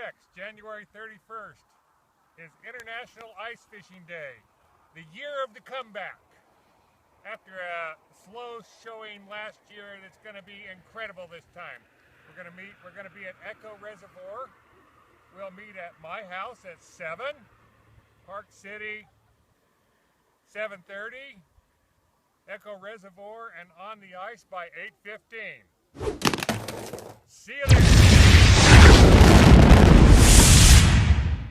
next, January 31st, is International Ice Fishing Day, the year of the comeback. After a slow showing last year, it's going to be incredible this time. We're going to be at Echo Reservoir. We'll meet at my house at 7, Park City 7:30, Echo Reservoir, and on the ice by 8:15. See you there.